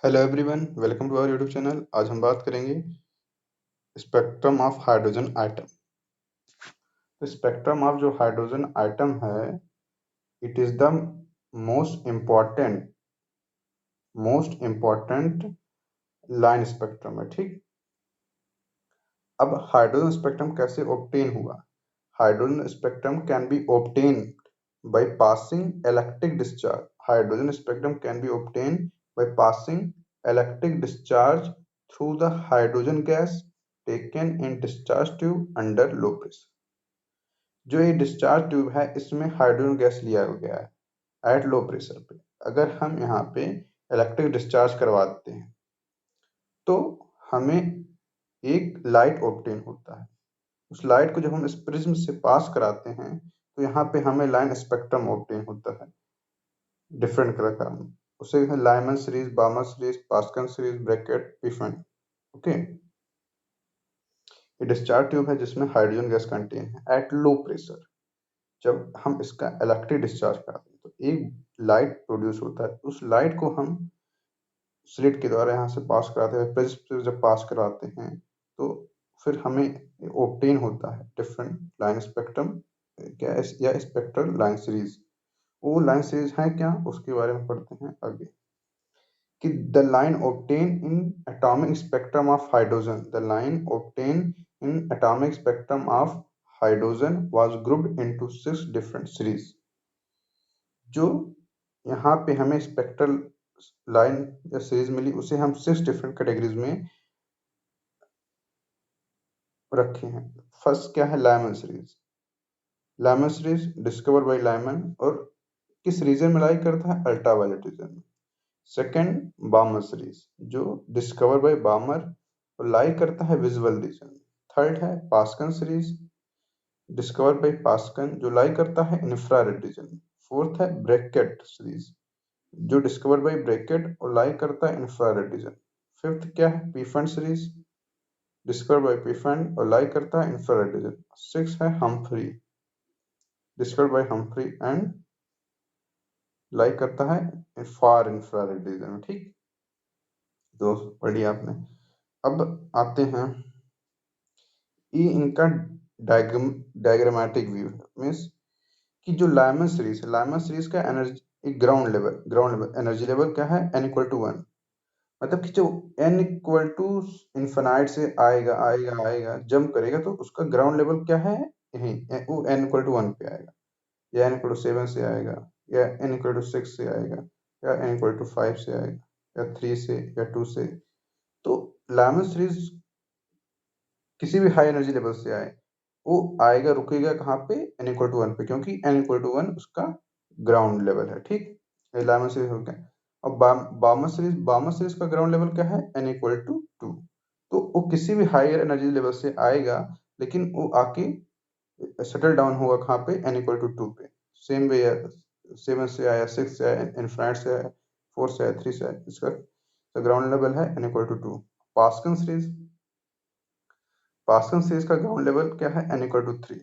Hello everyone, welcome to our YouTube channel. आज हम बात करेंगे स्पेक्ट्रम ऑफ हाइड्रोजन आइटम। तो स्पेक्ट्रम ऑफ जो हाइड्रोजन आइटम है, it is the most important line spectrum है। ठीक, अब हाइड्रोजन स्पेक्ट्रम कैसे ऑब्टेन हुआ? Hydrogen spectrum can be obtain by passing electric discharge. Hydrogen spectrum can be obtained by passing electric discharge through the hydrogen gas taken in discharge tube under low pressure. जो ये discharge tube है, इसमें hydrogen gas लिया गया है at low pressure पे। अगर हम यहाँ पे इलेक्ट्रिक डिस्चार्ज करवाते हैं तो हमें एक लाइट ऑब्टेन होता है। उस लाइट को जब हम इस प्रिज्म से पास कराते हैं तो यहाँ पे हमें लाइन स्पेक्ट्रम ऑब्टेन होता है डिफरेंट कलर का। उसे Lyman series, Balmer series, Paschen series, bracket, Pfund. Okay, ये डिस्चार्ज ट्यूब है जिसमें हाइड्रोजन गैस कंटेन है एट लो प्रेशर। जब हम इसका इलेक्ट्रिक डिस्चार्ज कराते हैं तो एक लाइट प्रोड्यूस होता है। उस लाइट को हम स्लिट के द्वारा यहाँ से पास कराते हैं, प्रिज्म से जब पास कराते हैं तो फिर हमें ऑब्टेन होता है डिफरेंट लाइन स्पेक्ट्रम या स्पेक्ट्रल लाइन सीरीज। वो लाइन सीरीज है क्या, उसके बारे में पढ़ते हैं आगे कि the line obtained in atomic spectrum of hydrogen, the line obtained in atomic spectrum of hydrogen was grouped into 6 different series। जो यहाँ पे हमें स्पेक्ट्रल लाइन या सीरीज मिली उसे हम 6 डिफरेंट कैटेगरीज में रखे हैं। फर्स्ट क्या है? Lyman series. Lyman series discover by Lyman और किस रीजन में लाई करता है? अल्ट्रावायलेट रीजन में। सेकेंड, बामर सीरीज जो डिस्कवर बाय बामर और लाई करता है विजुअल रीजन में। थर्ड है पास्कन सीरीज डिस्कवर बाय पास्कन जो लाई करता है इंफ्रारेड रीजन में। फोर्थ है ब्रैकेट सीरीज जो डिस्कवर बाय ब्रैकेट और लाई करता है इंफ्रारेड रीजन। फिफ्थ क्या है? पीफन सीरीज डिस्कवर बाय पीफन और लाई करता है इंफ्रारेड रीजन। सिक्स है Humphry discover by Humphry and lie करता है फार इंफ्रारेड रीजन में। ठीक, दोस्त पढ़िए आपने। अब आते हैं, ये इनका डायग्रामेटिक व्यू है। मीन्स कि जो लाइमन सीरीज है, लाइमन सीरीज का energy ground level energy level क्या है? n equal to 1। मतलब कि जो n इक्वल टू इन्फिनाइट से आएगा आएगा आएगा जंप करेगा तो उसका ग्राउंड लेवल क्या है? यही वो n इक्वल टू 1 पे आएगा, या n इक्वल टू 7 से आएगा, या n इक्वल टू 6 से आएगा, या n इक्वल टू 5 से आएगा, या 3 से, या 2 से। तो लाइमन सीरीज किसी भी हाई एनर्जी लेवल से आए वो आएगा, रुकेगा कहाँ पे? n इक्वल टू 1 पे, क्योंकि n इक्वल टू 1 उसका ग्राउंड लेवल है। ठीक, ये लाइमन सीरीज हो गया। और बामर सीरीज का ग्राउंड लेवल क्या है? n equal to 2। तो वो किसी भी हायर एनर्जी लेवल से आएगा लेकिन वो आके सेटल डाउन होगा कहाँ पे? n इक्वल टू 2 पे। सेम वे 7 से आया, 6 से आया, इनफिनाइट से आया, 4 से आया, 3 से आया, इसका ग्राउंड लेवल है n equal to 2। Pascal series का ग्राउंड लेवल क्या है? n equal to 3।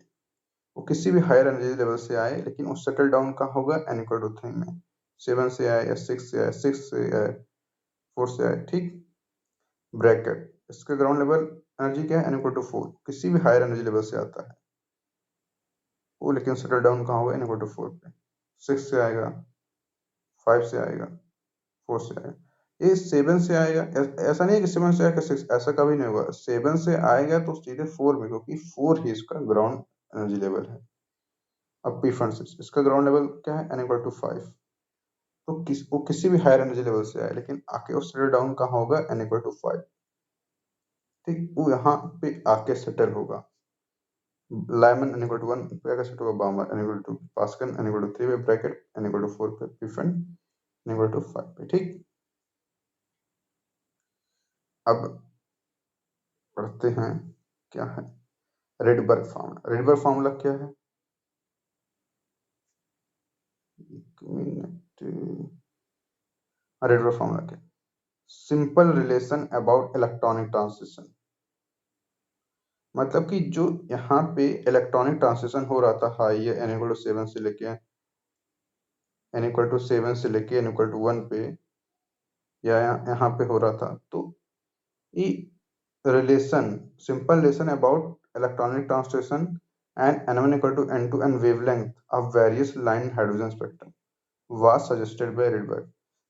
वो किसी भी हायर एनर्जी लेवल से आए लेकिन वो सेटल डाउन कहाँ होगा? n इक्वल टू 3 में। 7 से आए या 6 से आए, 6 से आए, 4 से आए। ठीक, ब्रैकेट इसका ग्राउंड लेवल एनर्जी क्या है? n equal to 4। किसी भी हायर एनर्जी लेवल से आता है वो, लेकिन सेटल डाउन कहाँ होगा? n इक्वल टू 4 पे। 6 से आएगा, 5 से आएगा, 4 से आएगा, ये 7 से आएगा। ऐसा नहीं है कि 7 से आएगा 6, ऐसा कभी नहीं होगा। 7 से आएगा तो सीधे 4 में, क्योंकि 4 ही इसका ग्राउंड एनर्जी लेवल है। अब पी फंड 6 इसका ग्राउंड लेवल क्या है? n equal to 5। तो वो किसी भी हायर एनर्जी लेवल से आए लेकिन आके वो सेटल डाउन कहाँ होगा? n equal to 5। ठीक, वो यहाँ पे आके सेटल होगा। लाइमन n इक्वल टू 1 पे आके सेटल होगा, Balmer n equal to, Pascal n equal to 3 पे, ब्रैकेट n इक्वल टू 4 पे, पीफन n इक्वल टू 5 पे। ठीक, अब पढ़ते हैं क्या है रेडबर्ग फार्मूला। रेडबर्ग फार्मूला क्या है? एक मिनट, रेडबर्ग फार्मूला क्या? Simple relation about electronic transition. मतलब कि जो यहाँ पे इलेक्ट्रॉनिक ट्रांजिशन हो रहा था हाई या n इक्वल टू 7 से लेके n इक्वल टू 7 से लेके n इक्वल टू 1 पे, या यहाँ पे हो रहा था। तो ये relation, simple relation about electronic translation and n1 equal to n2 and wavelength of various line hydrogen spectrum was suggested by Rydberg।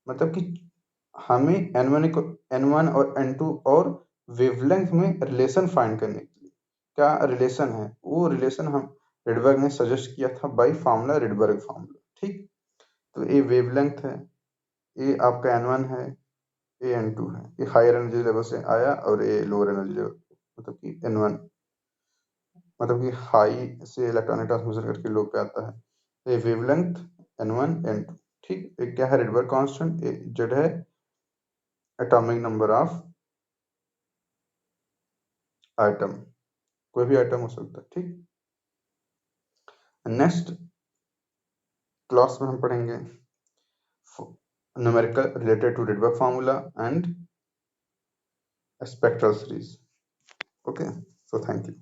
मतलब कि हमें n1 और n2 और वेवलेंथ में रिलेशन फाइंड करने के लिए क्या रिलेशन है, वो रिलेशन हम रिडबर्ग ने सजेस्ट किया था बाय फार्मूला, रिडबर्ग फार्मूला। ठीक, तो ये वेवलेंथ है, ये आपका n1 है, ये n2 है, ये हायर एनर्जी लेवल से आया और ये लोअर एनर्जी लेवल मतलब कि n1 मतलब कि हाई से इलेक्ट्रॉनिक ट्रांसमिशन करके लो पे आता है। ये वेवलेंथ n1 n2। ठीक, ये क्या है रिडबर्ग कांस्टेंट, ये जेड है एटॉमिक नंबर ऑफ आइटम, कोई भी आइटम हो सकता है। ठीक, नेक्स्ट क्लास में हम पढ़ेंगे numerical related to Rydberg formula and spectral series. Okay, so thank you.